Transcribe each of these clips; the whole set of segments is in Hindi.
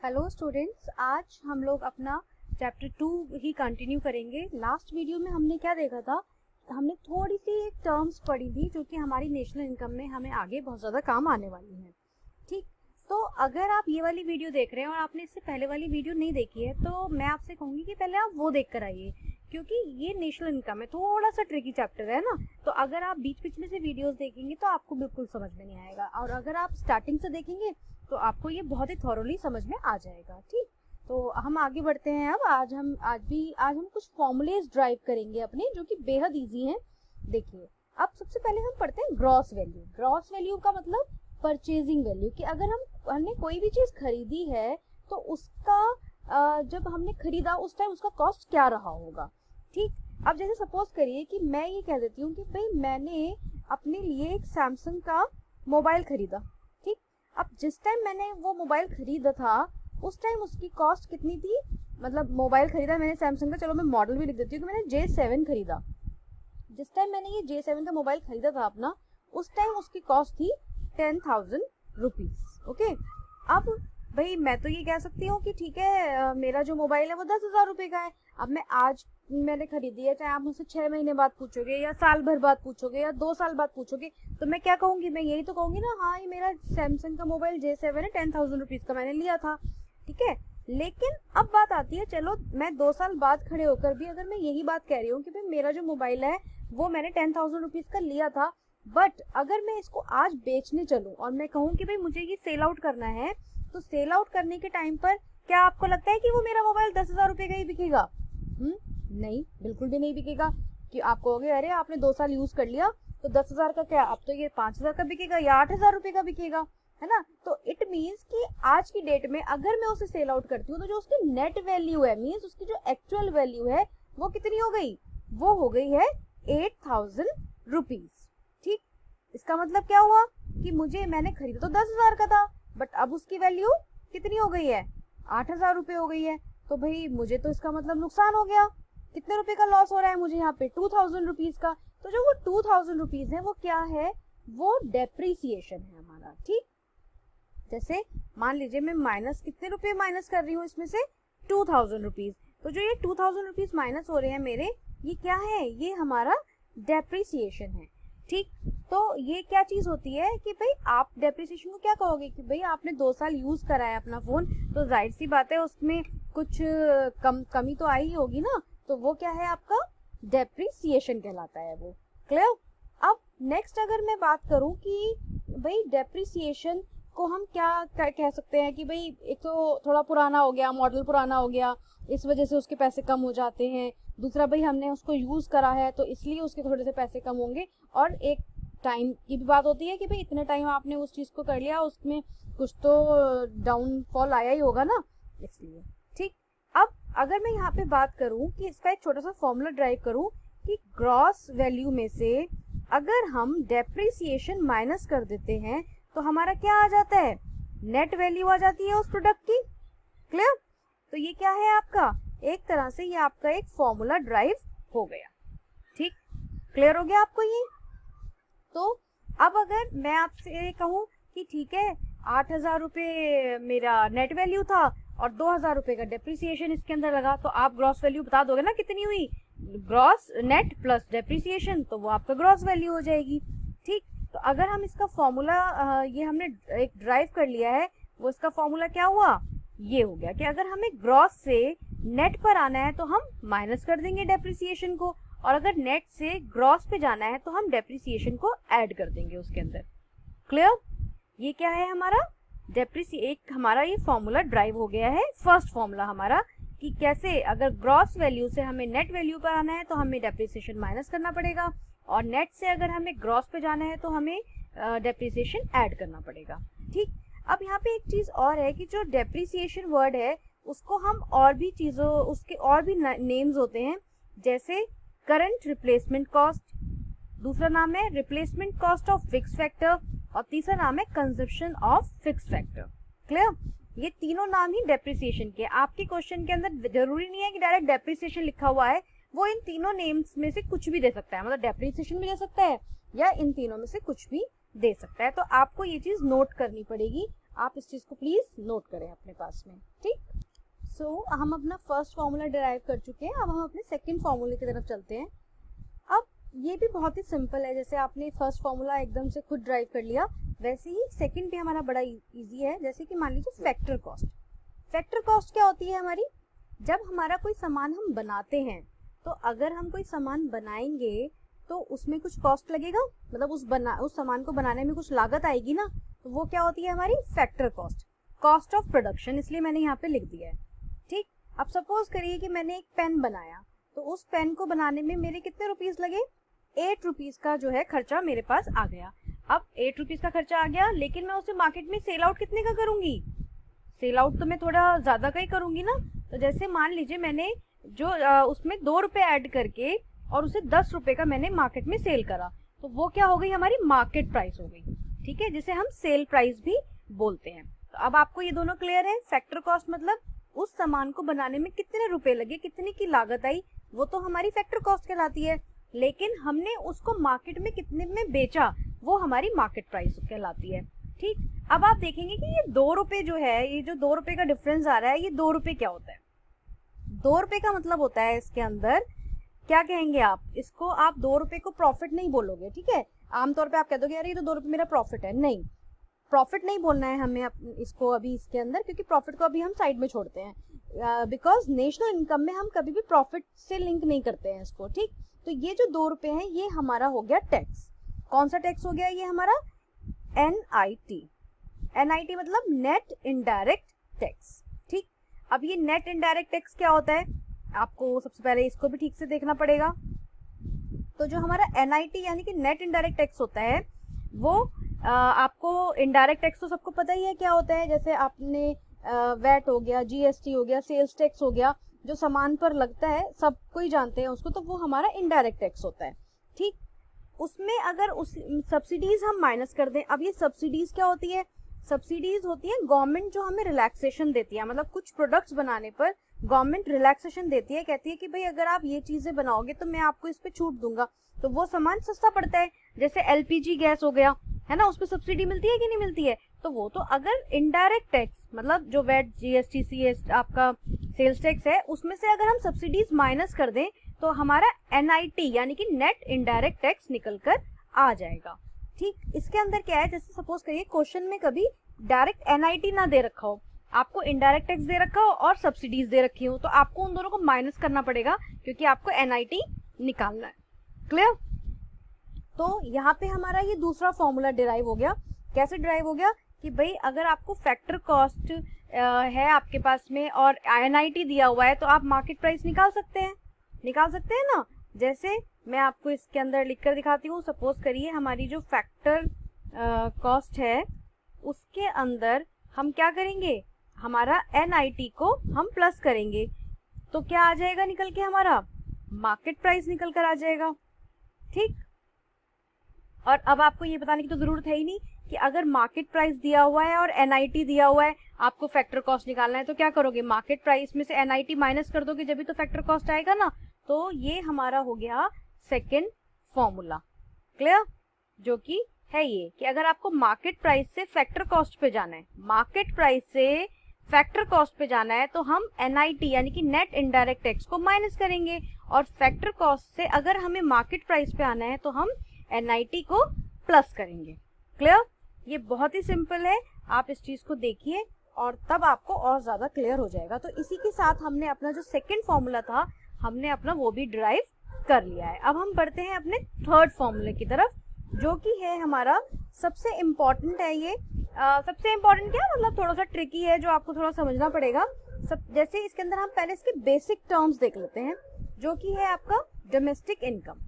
हेलो स्टूडेंट्स, आज हम लोग अपना चैप्टर 2 ही कंटिन्यू करेंगे। लास्ट वीडियो में हमने क्या देखा था, हमने थोड़ी सी एक टर्म्स पढ़ी थी जो कि हमारी नेशनल इनकम में हमें आगे बहुत ज़्यादा काम आने वाली है। ठीक, तो अगर आप ये वाली वीडियो देख रहे हैं और आपने इससे पहले वाली वीडियो नहीं देखी है तो मैं आपसे कहूँगी कि पहले आप वो देख कर आइए, क्योंकि ये नेशनल इनकम है, थोड़ा सा ट्रिकी चैप्टर है ना। तो अगर आप बीच बीच में से वीडियोस देखेंगे तो आपको बिल्कुल समझ में नहीं आएगा, और अगर आप स्टार्टिंग से देखेंगे तो आपको ये बहुत ही थॉरोली समझ में आ जाएगा। ठीक, तो हम आगे बढ़ते हैं। अब आज हम कुछ फॉर्मूलेज ड्राइव करेंगे अपने, जो कि बेहद इजी हैं। देखिए, अब सबसे पहले हम पढ़ते हैं ग्रॉस वैल्यू। ग्रॉस वैल्यू का मतलब परचेजिंग वैल्यू, कि अगर हमने कोई भी चीज खरीदी है तो उसका जब हमने खरीदा उस टाइम उसका कॉस्ट क्या रहा होगा। ठीक, अब जैसे सपोज करिए कि मैं ये कह देती हूँ कि भाई मैंने अपने लिए एक सैमसंग का मोबाइल खरीदा। ठीक, अब जिस टाइम मैंने वो मोबाइल खरीदा था उस टाइम उसकी कॉस्ट कितनी थी, मतलब मोबाइल खरीदा मैंने सैमसंग का, चलो मैं मॉडल भी लिख देती हूँ कि मैंने J7 खरीदा। जिस टाइम मैंने ये J7 का मोबाइल खरीदा था अपना, उस टाइम उसकी कॉस्ट थी 10,000 रुपीज। ओके, अब भाई मैं तो ये कह सकती हूँ कि ठीक है, मेरा जो मोबाइल है वो 10,000 रुपये का है। अब मैं आज मैंने खरीदी है, चाहे आप मुझसे 6 महीने बाद पूछोगे या साल भर बाद पूछोगे या 2 साल बाद पूछोगे, तो मैं क्या कहूंगी, मैं यही तो कहूंगी ना, हाँ ये मेरा सैमसंग का मोबाइल J7 है, 10,000 रुपीज का मैंने लिया था। ठीक है, लेकिन अब बात आती है, चलो मैं 2 साल बाद खड़े होकर भी अगर मैं यही बात कह रही हूँ कि भाई मेरा जो मोबाइल है वो मैंने 10,000 रुपीज का लिया था, बट अगर मैं इसको आज बेचने चलूं और मैं कहूँ कि भाई मुझे ये सेल आउट करना है, तो सेल आउट करने के टाइम पर क्या आपको लगता है कि वो मेरा मोबाइल 10,000 रुपये का ही बिकेगा? नहीं, बिल्कुल भी नहीं बिकेगा। कि आप कहोगे अरे आपने 2 साल यूज कर लिया तो 10,000 का क्या, अब तो ये 5,000 का बिकेगा या 8,000 रुपये का बिकेगा, है ना। तो इट मीन्स कि आज की डेट में अगर मैं उसे सेल आउट करती हूँ तो जो उसकी नेट वैल्यू है, मीन्स उसकी जो एक्चुअल वैल्यू है वो कितनी हो गई, वो हो गई है 8,000 रुपीज। ठीक, इसका मतलब क्या हुआ कि मैंने खरीदा तो 10,000 का था, बट अब उसकी वैल्यू कितनी हो गई है, 8,000 रुपये हो गई है। तो भाई मुझे तो इसका मतलब नुकसान हो गया। कितने रुपए का लॉस हो रहा है मुझे यहाँ पे, 2,000 रुपीज का। तो जो वो 2,000 रुपीज है वो क्या है, वो डेप्रीसिएशन है हमारा। ठीक, जैसे मान लीजिए मैं माइनस कितने रुपए माइनस कर रही हूँ इसमें से, 2,000 रुपीज। तो जो ये 2,000 रुपीज माइनस हो रहे हैं मेरे, ये क्या है, ये हमारा डेप्रीसिएशन है। ठीक, तो ये क्या चीज होती है कि भाई आप डेप्रीसिएशन को क्या कहोगे कि भाई आपने 2 साल यूज करा है अपना फोन, तो जाहिर सी बात है उसमें कुछ कमी तो आई होगी ना, तो वो क्या है, आपका डेप्रीसिएशन कहलाता है वो। क्लियर? अब नेक्स्ट अगर मैं बात करूं कि भाई डेप्रीसिएशन को हम क्या कह सकते हैं कि भाई एक तो थोड़ा पुराना हो गया, मॉडल पुराना हो गया, इस वजह से उसके पैसे कम हो जाते हैं। दूसरा, भाई हमने उसको यूज करा है तो इसलिए उसके थोड़े से पैसे कम होंगे। और एक टाइम की भी बात होती है कि भाई इतने टाइम आपने उस चीज को कर लिया, उसमें कुछ तो डाउनफॉल आया ही होगा ना, इसलिए। ठीक, अब अगर मैं यहाँ पे बात करूं कि इसका एक छोटा सा फॉर्मूला ड्राइव करूं कि ग्रॉस वैल्यू में से अगर हम डेप्रिसिएशन माइनस कर देते हैं तो हमारा क्या आ जाता है, नेट वैल्यू आ जाती है उस प्रोडक्ट की। क्लियर? तो ये क्या है आपका, एक तरह से ये आपका एक फॉर्मूला ड्राइव हो गया। ठीक, क्लियर हो गया आपको ये? तो अब अगर मैं आपसे कहूं कि ठीक है 8,000 रुपये मेरा नेट वैल्यू था और 2,000 रुपये का डेप्रिसिएशन इसके अंदर लगा, तो आप ग्रॉस वैल्यू बता दोगे ना कितनी हुई, ग्रॉस नेट प्लस डेप्रिसिएशन, तो वो आपका ग्रॉस वैल्यू हो जाएगी। ठीक, तो अगर हम इसका फॉर्मूला ये हमने एक ड्राइव कर लिया है, वो इसका फॉर्मूला क्या हुआ, ये हो गया कि अगर हमें ग्रॉस से नेट पर आना है तो हम माइनस कर देंगे डेप्रिसिएशन को, और अगर नेट से ग्रॉस पे जाना है तो हम डेप्रिसिएशन को ऐड कर देंगे उसके अंदर। क्लियर? ये क्या है हमारा एक हमारा ये फॉर्मूला ड्राइव हो गया है, फर्स्ट फॉर्मूला हमारा, कि कैसे अगर ग्रॉस वैल्यू से हमें नेट वैल्यू पर आना है तो हमें डेप्रिसिएशन माइनस करना पड़ेगा, और नेट से अगर हमें ग्रॉस पे जाना है तो हमें डेप्रिसिएशन ऐड करना पड़ेगा। ठीक, अब यहाँ पे एक चीज और है कि जो डेप्रिसिएशन वर्ड है उसको हम और भी चीजों, उसके और भी नेम्स होते हैं, जैसे करंट रिप्लेसमेंट कॉस्ट, दूसरा नाम है replacement cost of fix factor, और तीसरा नाम है consumption of fix factor. Clear? ये तीनों नाम ही डेप्रिसिएशन के। आपके क्वेश्चन के अंदर जरूरी नहीं है कि डायरेक्ट डेप्रिसिएशन लिखा हुआ है, वो इन तीनों नेम्स में से कुछ भी दे सकता है, मतलब डेप्रिसिएशन भी दे सकता है या इन तीनों में से कुछ भी दे सकता है। तो आपको ये चीज नोट करनी पड़ेगी आप इस चीज को प्लीज नोट करें अपने पास में, ठीक। सो हम अपना फर्स्ट फॉर्मूला डिराइव कर चुके हैं, अब हम अपने सेकंड फॉर्मूले की तरफ चलते हैं। अब ये भी बहुत ही सिंपल है, जैसे आपने फर्स्ट फॉर्मूला एकदम से खुद ड्राइव कर लिया, वैसे ही सेकंड भी हमारा बड़ा इजी है। जैसे कि मान लीजिए फैक्टर कॉस्ट। फैक्टर कॉस्ट क्या होती है हमारी, जब हमारा कोई सामान हम बनाते हैं, तो अगर हम कोई सामान बनाएंगे तो उसमें कुछ कॉस्ट लगेगा, मतलब उस सामान को बनाने में कुछ लागत आएगी ना, तो वो क्या होती है हमारी factor cost, cost of production, इसलिए मैंने यहाँ पे लिख दिया है, ठीक। अब सपोज करिए कि मैंने एक पेन बनाया, तो उस पेन को बनाने में मेरे कितने रुपीस लगे, 8 रुपीज का जो है खर्चा मेरे पास आ गया। अब 8 रुपीज का खर्चा आ गया, लेकिन मैं उसे मार्केट में सेल आउट कितने का करूंगी, सेल आउट तो मैं थोड़ा ज्यादा का ही करूंगी ना। तो जैसे मान लीजिए मैंने जो उसमें 2 रुपए ऐड करके और उसे 10 रुपए का मैंने मार्केट में सेल करा, तो वो क्या हो गई हमारी मार्केट प्राइस हो गई, ठीक है, जिसे हम सेल प्राइस भी बोलते हैं। तो अब आपको ये दोनों क्लियर है। फैक्टर कॉस्ट मतलब उस सामान को बनाने में कितने रुपए लगे, कितने की लागत आई, वो तो हमारी फैक्टर कॉस्ट कहलाती है, लेकिन हमने उसको मार्केट में कितने में बेचा, वो हमारी मार्केट प्राइस कहलाती है, ठीक। अब आप देखेंगे कि ये 2 रुपए जो है, ये जो 2 रुपए का डिफरेंस आ रहा है, ये 2 रुपए क्या होता है, 2 रुपए का मतलब होता है इसके अंदर क्या कहेंगे आप, इसको आप 2 रुपए को प्रॉफिट नहीं बोलोगे, ठीक है। आमतौर पे आप कह दोगे अरे ये तो 2 रुपए मेरा प्रॉफिट है, नहीं, प्रॉफिट नहीं बोलना है हमें इसको अभी इसके अंदर, क्योंकि प्रॉफिट को अभी हम साइड में छोड़ते हैं, बिकॉज नेशनल इनकम में हम कभी भी प्रॉफिट से लिंक नहीं करते हैं इसको, ठीक। तो ये जो 2 रुपए हैं ये हमारा हो गया टैक्स। कौन सा टैक्स हो गया ये हमारा, NIT। NIT मतलब नेट इनडायरेक्ट टैक्स, ठीक। अब ये नेट इनडायरेक्ट टैक्स क्या होता है, आपको सबसे पहले इसको भी ठीक से देखना पड़ेगा। तो जो हमारा NIT यानी कि नेट इनडायरेक्ट टैक्स होता है, वो आपको इनडायरेक्ट टैक्स तो सबको पता ही है क्या होता है, जैसे आपने वैट हो गया, GST हो गया, सेल्स टैक्स हो गया, जो सामान पर लगता है सबको ही जानते हैं उसको, तो वो हमारा इनडायरेक्ट टैक्स होता है, ठीक। उसमें अगर उस सब्सिडीज हम माइनस कर दें, अब ये सब्सिडीज क्या होती है, सब्सिडीज होती है गवर्नमेंट जो हमें रिलैक्सेशन देती है, मतलब कुछ प्रोडक्ट्स बनाने पर गवर्नमेंट रिलैक्सेशन देती है, कहती है कि भाई अगर आप ये चीजें बनाओगे तो मैं आपको इस पे छूट दूंगा, तो वो सामान सस्ता पड़ता है। जैसे LPG गैस हो गया है ना, उस पे सब्सिडी मिलती है कि नहीं मिलती है, तो वो तो अगर इनडायरेक्ट टैक्स मतलब जो वैट, GST, CS आपका सेल्स टैक्स है, उसमें से अगर हम सब्सिडीज माइनस कर दें तो हमारा NIT यानी कि नेट इनडायरेक्ट टैक्स निकल कर आ जाएगा, ठीक। इसके अंदर क्या है, जैसे सपोज करिए क्वेश्चन में कभी डायरेक्ट NIT ना दे रखा हो, आपको इनडायरेक्ट टैक्स दे रखा हो और सब्सिडीज दे रखी हो, तो आपको उन दोनों को माइनस करना पड़ेगा क्योंकि आपको NIT निकालना है, क्लियर। तो यहाँ पे हमारा ये दूसरा फॉर्मूला डिराइव हो गया। कैसे डिराइव हो गया कि भाई अगर आपको फैक्टर कॉस्ट है आपके पास में और NIT दिया हुआ है, तो आप मार्केट प्राइस निकाल सकते हैं ना। जैसे मैं आपको इसके अंदर लिख कर दिखाती हूँ। सपोज करिए हमारी जो फैक्टर कॉस्ट है उसके अंदर हम क्या करेंगे, हमारा NIT को हम प्लस करेंगे, तो क्या आ जाएगा निकल के, हमारा मार्केट प्राइस निकल कर आ जाएगा, ठीक। और अब आपको ये बताने की तो जरूरत है ही नहीं कि अगर मार्केट प्राइस दिया हुआ है और NIT दिया हुआ है, आपको फैक्टर कॉस्ट निकालना है, तो क्या करोगे, मार्केट प्राइस में से NIT माइनस कर दोगे, जब भी तो फैक्टर कॉस्ट आएगा ना। तो ये हमारा हो गया सेकेंड फॉर्मूला, क्लियर, जो कि है ये कि अगर आपको मार्केट प्राइस से फैक्टर कॉस्ट पे जाना है, मार्केट प्राइस से फैक्टर कॉस्ट पे जाना है, तो हम NIT यानी कि नेट इनडायरेक्ट टैक्स को माइनस करेंगे, और फैक्टर कॉस्ट से अगर हमें मार्केट प्राइस पे आना है तो हम NIT को प्लस करेंगे, क्लियर। ये बहुत ही सिंपल है, आप इस चीज को देखिए और तब आपको और ज्यादा क्लियर हो जाएगा। तो इसी के साथ हमने अपना जो सेकेंड फॉर्मूला था, हमने अपना वो भी डिराइव कर लिया है। अब हम बढ़ते हैं अपने थर्ड फॉर्मूले की तरफ, जो कि है हमारा सबसे इम्पोर्टेंट है। ये सबसे इम्पोर्टेंट क्या मतलब थोड़ा सा ट्रिकी है, जो आपको थोड़ा समझना पड़ेगा। जैसे इसके अंदर हम पहले इसके बेसिक टर्म्स देख लेते हैं, जो कि है आपका डोमेस्टिक इनकम।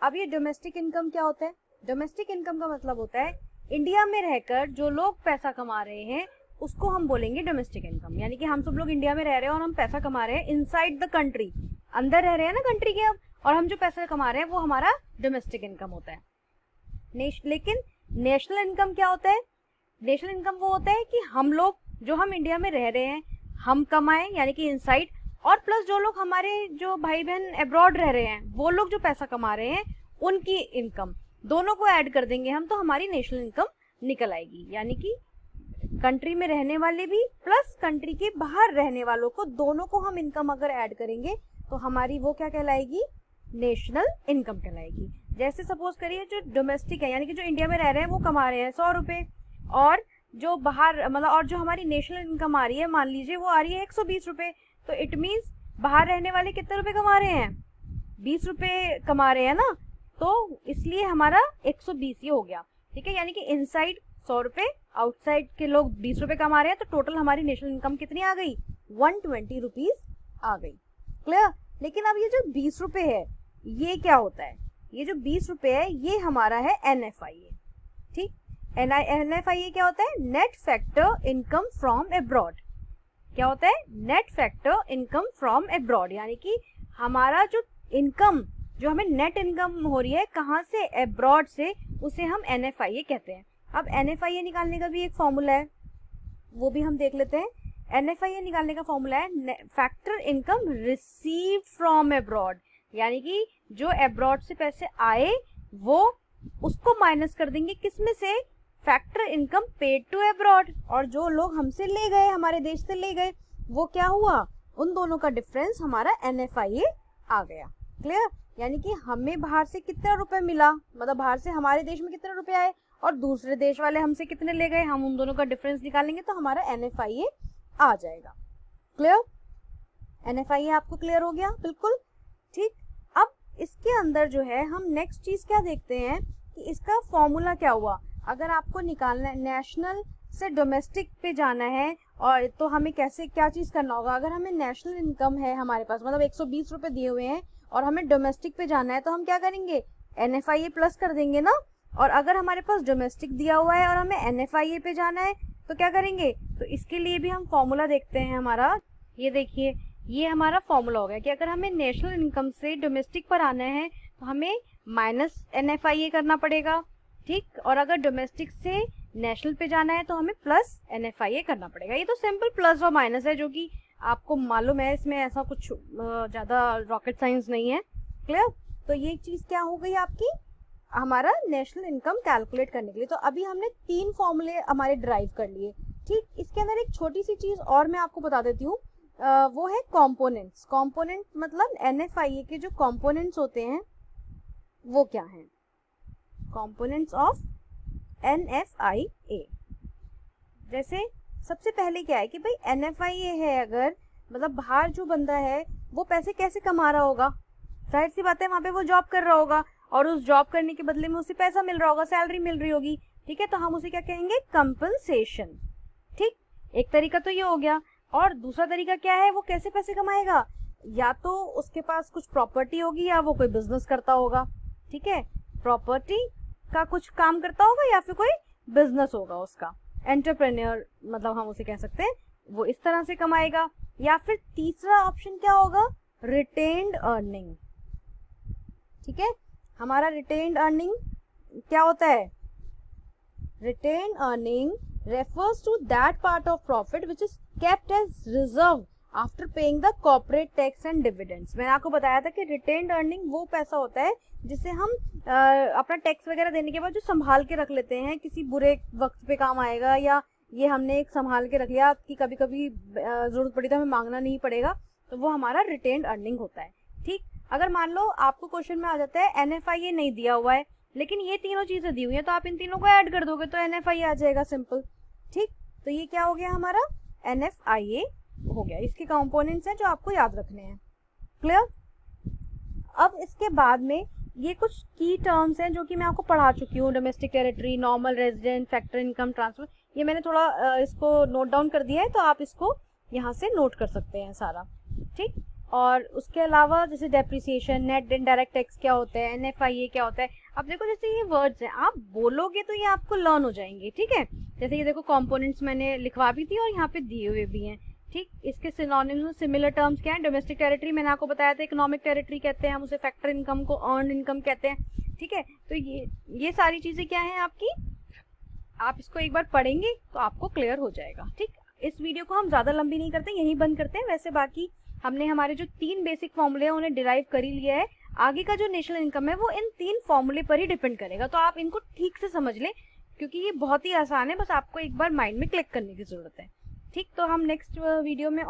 अब ये डोमेस्टिक इनकम क्या होता है, डोमेस्टिक इनकम का मतलब होता है इंडिया में रहकर जो लोग पैसा कमा रहे हैं उसको हम बोलेंगे डोमेस्टिक इनकम। यानी कि हम सब लोग इंडिया में रह रहे हैं और हम पैसा कमा रहे हैं इनसाइड द कंट्री, अंदर रह रहे हैं ना कंट्री के, अब और हम जो पैसा कमा रहे हैं वो हमारा डोमेस्टिक इनकम होता है। लेकिन नेशनल इनकम क्या होता है, नेशनल इनकम वो होता है कि हम लोग जो हम इंडिया में रह रहे हैं हम कमाएं यानी कि इनसाइड, और प्लस जो लोग हमारे जो भाई बहन अब्रॉड रह रहे हैं वो लोग जो पैसा कमा रहे हैं उनकी इनकम, दोनों को ऐड कर देंगे हम तो हमारी नेशनल इनकम निकल आएगी। यानी कि कंट्री में रहने वाले भी प्लस कंट्री के बाहर रहने वालों को, दोनों को हम इनकम अगर ऐड करेंगे तो हमारी वो क्या कहलाएगी, नेशनल इनकम कहलाएगी। जैसे सपोज करिए जो डोमेस्टिक है, यानी कि जो इंडिया में रह रहे हैं वो कमा रहे हैं 100 रुपये, और जो बाहर मतलब और जो हमारी नेशनल इनकम आ रही है मान लीजिए वो आ रही है 120 रुपये, तो इट मीन्स बाहर रहने वाले कितने रुपए कमा रहे हैं, 20 रुपये कमा रहे हैं ना, तो इसलिए हमारा 120 ही हो गया। ठीक है, यानी कि इनसाइड 100 रुपये, आउटसाइड के लोग 20 रुपये कमा रहे हैं, तो टोटल हमारी नेशनल इनकम कितनी आ गई, 120 रुपीज आ गई। क्लियर। लेकिन अब ये जो 20 रुपये है ये क्या होता है, ये जो 20 रुपये है ये हमारा है NFIA। ठीक, NFIA क्या होता है, net factor income from abroad. क्या होता है, net factor income from abroad, यानी कि हमारा जो इनकम, जो हमें नेट इनकम हो रही है कहाँ से, अब्रॉड से, उसे हम NFIA कहते हैं। अब NFIA निकालने का भी एक फॉर्मूला है, वो भी हम देख लेते हैं। NFIA निकालने का फॉर्मूला है factor income receive from abroad, यानी कि जो अब्रॉड से पैसे आए वो उसको माइनस कर देंगे किस में से, factor income paid to abroad, और जो लोग हमसे ले गए, हमारे देश से ले गए, वो क्या हुआ, उन दोनों का डिफरेंस हमारा NFIA आ गया। क्लियर। यानी कि हमें बाहर से कितना रुपए मिला, मतलब बाहर से हमारे देश में कितने रुपए आए और दूसरे देश वाले हमसे कितने ले गए, हम उन दोनों का डिफरेंस निकालेंगे तो हमारा NFIA आ जाएगा। क्लियर। NFIA आपको क्लियर हो गया, बिल्कुल ठीक। अब इसके अंदर जो है हम नेक्स्ट चीज क्या देखते हैं कि इसका फॉर्मूला क्या हुआ। अगर आपको निकालना है नेशनल से डोमेस्टिक पे जाना है, और तो हमें कैसे क्या चीज करना होगा, अगर हमें नेशनल इनकम है हमारे पास, मतलब 120 रुपए दिए हुए हैं और हमें डोमेस्टिक पे जाना है, तो हम क्या करेंगे, NFIA प्लस कर देंगे ना। और अगर हमारे पास डोमेस्टिक दिया हुआ है और हमें NFIA पे जाना है तो क्या करेंगे, तो इसके लिए भी हम फॉर्मूला देखते हैं हमारा। ये देखिए, ये हमारा फॉर्मूला हो गया कि अगर हमें नेशनल इनकम से डोमेस्टिक पर आना है तो हमें माइनस NFIA करना पड़ेगा। ठीक, और अगर डोमेस्टिक से नेशनल पे जाना है तो हमें प्लस NFIA करना पड़ेगा। ये तो सिंपल प्लस और माइनस है, जो कि आपको मालूम है, इसमें ऐसा कुछ ज्यादा रॉकेट साइंस नहीं है। क्लियर। तो ये चीज क्या हो गई आपकी, हमारा नेशनल इनकम कैलकुलेट करने के लिए। तो अभी हमने 3 फॉर्मूले हमारे ड्राइव कर लिए। ठीक, इसके अंदर एक छोटी सी चीज और मैं आपको बता देती हूँ, वो है कंपोनेंट्स। कंपोनेंट मतलब NFIA के जो कंपोनेंट्स होते हैं वो क्या हैं, कंपोनेंट्स ऑफ NFIA। जैसे सबसे पहले क्या है कि भाई NFIA है, अगर मतलब बाहर जो बंदा है वो पैसे कैसे कमा रहा होगा, जाहिर सी बात है वहां पे वो जॉब कर रहा होगा और उस जॉब करने के बदले में उसे पैसा मिल रहा होगा, सैलरी मिल रही होगी। ठीक है, तो हम उसे क्या कहेंगे, कंपनसेशन। ठीक, एक तरीका तो ये हो गया। और दूसरा तरीका क्या है, वो कैसे पैसे कमाएगा, या तो उसके पास कुछ प्रॉपर्टी होगी या वो कोई बिजनेस करता होगा। ठीक है, प्रॉपर्टी का कुछ काम करता होगा या फिर कोई बिजनेस होगा उसका, एंटरप्रेन्योर मतलब हम उसे कह सकते हैं, वो इस तरह से कमाएगा। या फिर तीसरा ऑप्शन क्या होगा, रिटेन्ड अर्निंग। ठीक है, हमारा रिटेन्ड अर्निंग क्या होता है, retained earning refers to that part of profit which is kept as reserve after paying the corporate tax and dividends। मैंने आपको बताया था कि retained earning वो पैसा होता है जिसे हम अपना टैक्स वगैरह देने के बाद जो संभाल के रख लेते हैं, किसी बुरे वक्त पे काम आएगा, या ये हमने एक संभाल के रख लिया कि कभी कभी जरूरत पड़ी तो हमें मांगना नहीं पड़ेगा, तो वो हमारा रिटेन्ड अर्निंग होता है। ठीक, अगर मान लो आपको क्वेश्चन में आ जाता है NFIA नहीं दिया हुआ है लेकिन ये तीनों चीजें दी हुई है, तो आप इन तीनों को ऐड कर दोगे तो NFIA आ जाएगा, सिंपल। ठीक, तो ये क्या हो गया, हमारा NFIA हो गया। इसके कंपोनेंट्स हैं जो आपको याद रखने हैं। क्लियर। अब इसके बाद में ये कुछ की टर्म्स हैं जो कि मैं आपको पढ़ा चुकी हूँ, domestic territory, normal resident, factor income transfer, ये मैंने थोड़ा इसको नोट डाउन कर दिया है, तो आप इसको यहाँ से नोट कर सकते हैं सारा। ठीक, और उसके अलावा जैसे डेप्रिसिएशन, नेट इनडायरेक्ट टैक्स क्या होता है, NFIA क्या होता है। अब देखो जैसे ये वर्ड्स हैं, आप बोलोगे तो ये आपको लर्न हो जाएंगे। ठीक है, जैसे ये देखो कंपोनेंट्स मैंने लिखवा भी थी और यहाँ पे दिए हुए भी हैं। ठीक, इसके सिनोनिम्स सिमिलर टर्म्स क्या है, डोमेस्टिक टेरिटरी मैंने आपको बताया था, इकोनॉमिक टेरिटरी कहते हैं हम उसे, फैक्टर इनकम को अर्न इनकम कहते हैं। ठीक है, तो ये सारी चीजें क्या है आपकी, आप इसको एक बार पढ़ेंगे तो आपको क्लियर हो जाएगा। ठीक, इस वीडियो को हम ज्यादा लंबी नहीं करते, यहीं बंद करते हैं। वैसे बाकी हमने हमारे जो 3 बेसिक फॉर्मूले हैं उन्हें डिराइव कर ही लिया है। आगे का जो नेशनल इनकम है वो इन 3 फॉर्मूले पर ही डिपेंड करेगा, तो आप इनको ठीक से समझ लें। क्योंकि ये बहुत ही आसान है, बस आपको एक बार माइंड में क्लिक करने की ज़रूरत है। ठीक, तो हम नेक्स्ट वीडियो में